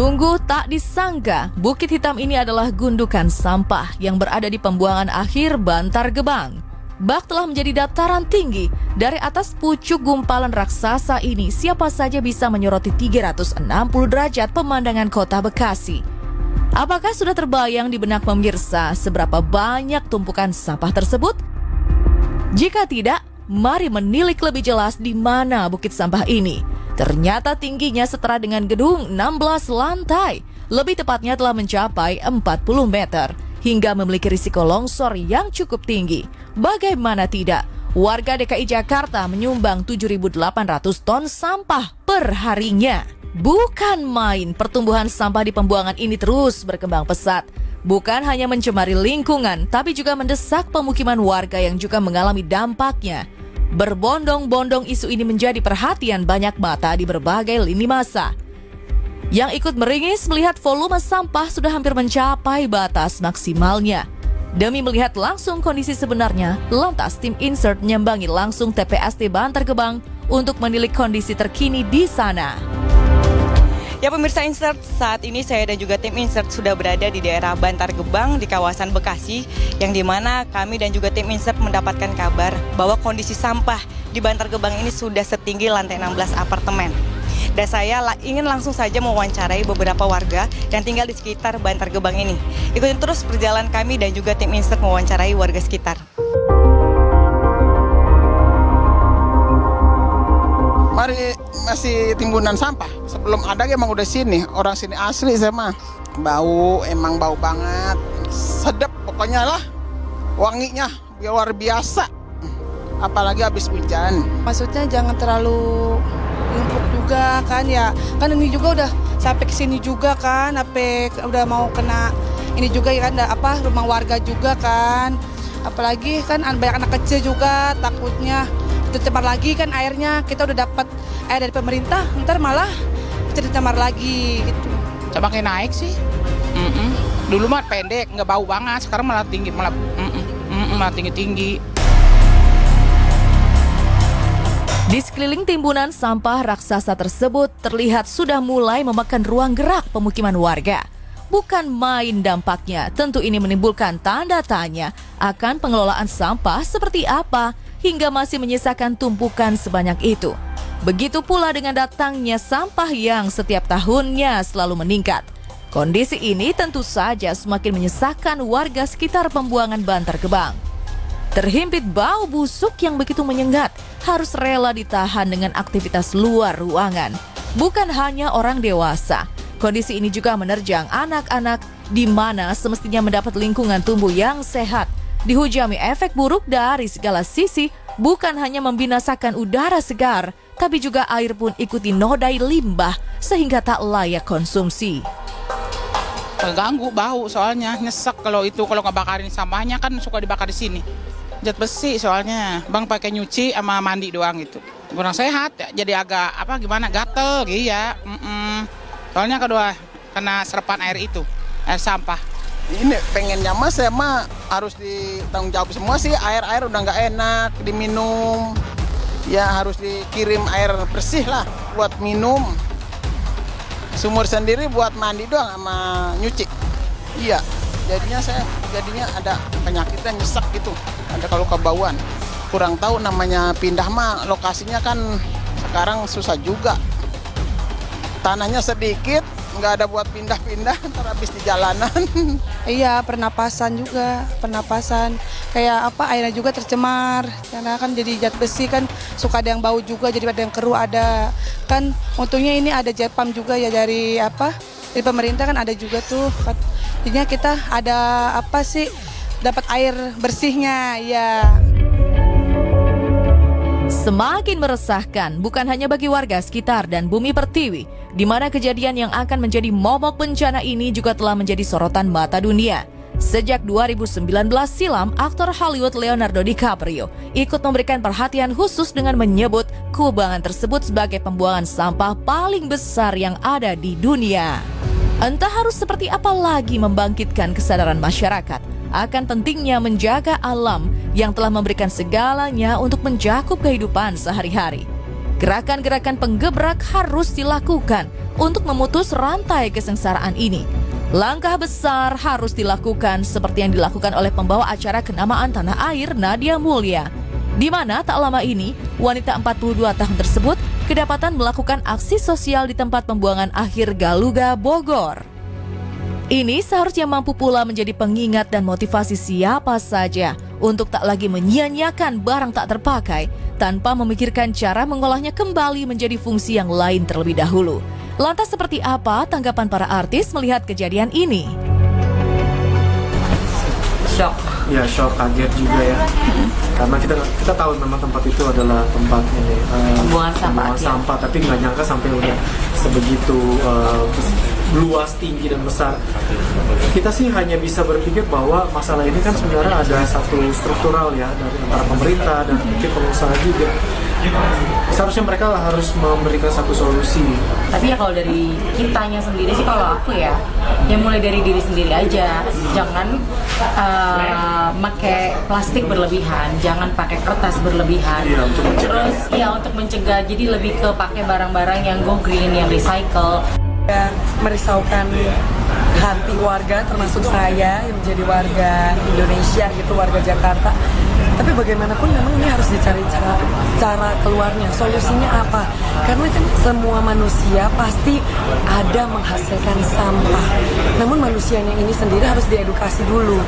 Sungguh tak disangka, Bukit Hitam ini adalah gundukan sampah yang berada di pembuangan akhir Bantar Gebang. Bak telah menjadi dataran tinggi. Dari atas pucuk gumpalan raksasa ini, siapa saja bisa menyoroti 360 derajat pemandangan kota Bekasi. Apakah sudah terbayang di benak pemirsa seberapa banyak tumpukan sampah tersebut? Jika tidak, mari menilik lebih jelas di mana bukit sampah ini. Ternyata tingginya setara dengan gedung 16 lantai. Lebih tepatnya telah mencapai 40 meter. Hingga memiliki risiko longsor yang cukup tinggi. Bagaimana tidak, warga DKI Jakarta menyumbang 7.800 ton sampah per harinya. Bukan main, pertumbuhan sampah di pembuangan ini terus berkembang pesat. Bukan hanya mencemari lingkungan, tapi juga mendesak pemukiman warga yang juga mengalami dampaknya. Berbondong-bondong isu ini menjadi perhatian banyak mata di berbagai lini masa. Yang ikut meringis melihat volume sampah sudah hampir mencapai batas maksimalnya. Demi melihat langsung kondisi sebenarnya, lantas tim Insert menyambangi langsung TPST Bantar Gebang untuk menilik kondisi terkini di sana. Ya pemirsa Insert, saat ini saya dan juga tim Insert sudah berada di daerah Bantar Gebang di kawasan Bekasi, yang dimana kami dan juga tim Insert mendapatkan kabar bahwa kondisi sampah di Bantar Gebang ini sudah setinggi lantai 16 apartemen. Dan saya ingin langsung saja mewawancarai beberapa warga yang tinggal di sekitar Bantar Gebang ini. Ikutin terus perjalanan kami dan juga tim Insert mewawancarai warga sekitar. Mari masih timbunan sampah. Sebelum ada emang udah sini. Orang sini asli saya mah. Bau, emang bau banget. Sedap pokoknya lah. Wanginya luar biasa. Apalagi habis hujan. Maksudnya jangan terlalu numpuk juga kan ya. Kan ini juga udah sampai ke sini juga kan. Sampai udah mau kena ini juga ya kan rumah warga juga kan. Apalagi kan banyak anak kecil juga, takutnya tercemar lagi kan airnya. Kita udah dapat air dari pemerintah, ntar malah tercemar lagi gitu. Coba kayak naik sih. Dulu mah pendek, nggak bau banget. Sekarang malah tinggi, malah tinggi-tinggi. Di sekeliling timbunan sampah raksasa tersebut terlihat sudah mulai memakan ruang gerak pemukiman warga. Bukan main dampaknya, tentu ini menimbulkan tanda tanya akan pengelolaan sampah seperti apa hingga masih menyisakan tumpukan sebanyak itu. Begitu pula dengan datangnya sampah yang setiap tahunnya selalu meningkat. Kondisi ini tentu saja semakin menyesakkan warga sekitar pembuangan Bantar Gebang. Terhimpit bau busuk yang begitu menyengat, harus rela ditahan dengan aktivitas luar ruangan. Bukan hanya orang dewasa, kondisi ini juga menerjang anak-anak di mana semestinya mendapat lingkungan tumbuh yang sehat. Dihujami efek buruk dari segala sisi, bukan hanya membinasakan udara segar, tapi juga air pun ikuti nodai limbah sehingga tak layak konsumsi. Terganggu bau soalnya, nyesek kalau ngebakarin sampahnya kan suka dibakar di sini. Zat besi soalnya, bang pakai nyuci sama mandi doang gitu. Kurang sehat, jadi agak gatel gitu ya. Soalnya kedua kena serapan air itu, air sampah. Ini pengennya mah saya mah harus ditanggung jawab semua sih. Air udah nggak enak diminum. Ya harus dikirim air bersih lah buat minum. Sumur sendiri buat mandi doang sama nyuci. Iya, jadinya ada penyakitnya nyesek gitu. Ada kalau kebauan. Kurang tahu namanya pindah mah lokasinya kan sekarang susah juga. Tanahnya sedikit, nggak ada buat pindah-pindah, ntar habis di jalanan. Iya, pernapasan. Kayak airnya juga tercemar. Karena kan jadi zat besi kan suka ada yang bau juga, jadi ada yang keruh ada. Kan untungnya ini ada Jetpam juga ya dari pemerintah kan ada juga tuh. Jadinya kita ada dapat air bersihnya ya. Semakin meresahkan bukan hanya bagi warga sekitar dan Bumi Pertiwi, di mana kejadian yang akan menjadi momok bencana ini juga telah menjadi sorotan mata dunia. Sejak 2019 silam, aktor Hollywood Leonardo DiCaprio ikut memberikan perhatian khusus dengan menyebut kubangan tersebut sebagai pembuangan sampah paling besar yang ada di dunia. Entah harus seperti apa lagi membangkitkan kesadaran masyarakat akan pentingnya menjaga alam yang telah memberikan segalanya untuk mencakup kehidupan sehari-hari. Gerakan-gerakan penggebrak harus dilakukan untuk memutus rantai kesengsaraan ini. Langkah besar harus dilakukan seperti yang dilakukan oleh pembawa acara kenamaan tanah air Nadia Mulya, di mana tak lama ini wanita 42 tahun tersebut kedapatan melakukan aksi sosial di tempat pembuangan akhir Galuga, Bogor. Ini seharusnya mampu pula menjadi pengingat dan motivasi siapa saja untuk tak lagi menyia-nyiakan barang tak terpakai tanpa memikirkan cara mengolahnya kembali menjadi fungsi yang lain terlebih dahulu. Lantas seperti apa tanggapan para artis melihat kejadian ini? Shock. Ya, shock, kaget juga ya. Karena kita tahu memang tempat itu adalah tempat ini pembuangan sampah, tapi nggak nyangka sampai udah sebegitu luas, tinggi dan besar. Kita sih hanya bisa berpikir bahwa masalah ini kan sebenarnya ada satu struktural ya dari antara pemerintah dan mungkin pengusaha juga. Seharusnya mereka harus memberikan satu solusi. Tapi ya kalau dari kitanya sendiri sih, kalau aku ya mulai dari diri sendiri aja. Jangan pakai plastik berlebihan, jangan pakai kertas berlebihan. Iya, untuk mencegah. Terus ya untuk mencegah, jadi lebih ke pakai barang-barang yang go green, yang recycle. Merisaukan hati warga, termasuk saya yang menjadi warga Indonesia gitu, warga Jakarta. Tapi bagaimanapun memang ini harus dicari cara keluarnya, solusinya apa? Karena kan semua manusia pasti ada menghasilkan sampah. Namun manusianya ini sendiri harus diedukasi dulu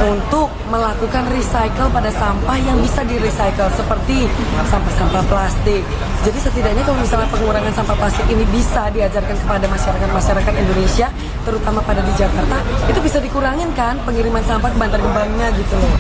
untuk melakukan recycle pada sampah yang bisa di-recycle, seperti sampah-sampah plastik. Jadi setidaknya kalau misalnya pengurangan sampah plastik ini bisa diajarkan kepada masyarakat Indonesia, terutama pada di Jakarta, itu bisa dikurangin kan pengiriman sampah ke Bantar Gebangnya gitu loh.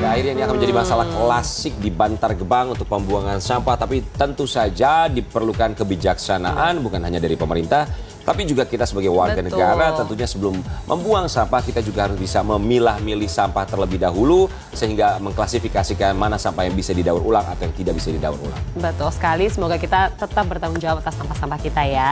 Akhirnya ini akan menjadi masalah klasik di Bantar Gebang untuk pembuangan sampah, tapi tentu saja diperlukan kebijaksanaan bukan hanya dari pemerintah, tapi juga kita sebagai warga negara. Tentunya sebelum membuang sampah kita juga harus bisa memilah-milih sampah terlebih dahulu sehingga mengklasifikasikan mana sampah yang bisa didaur ulang atau yang tidak bisa didaur ulang. Betul sekali, semoga kita tetap bertanggung jawab atas sampah-sampah kita ya.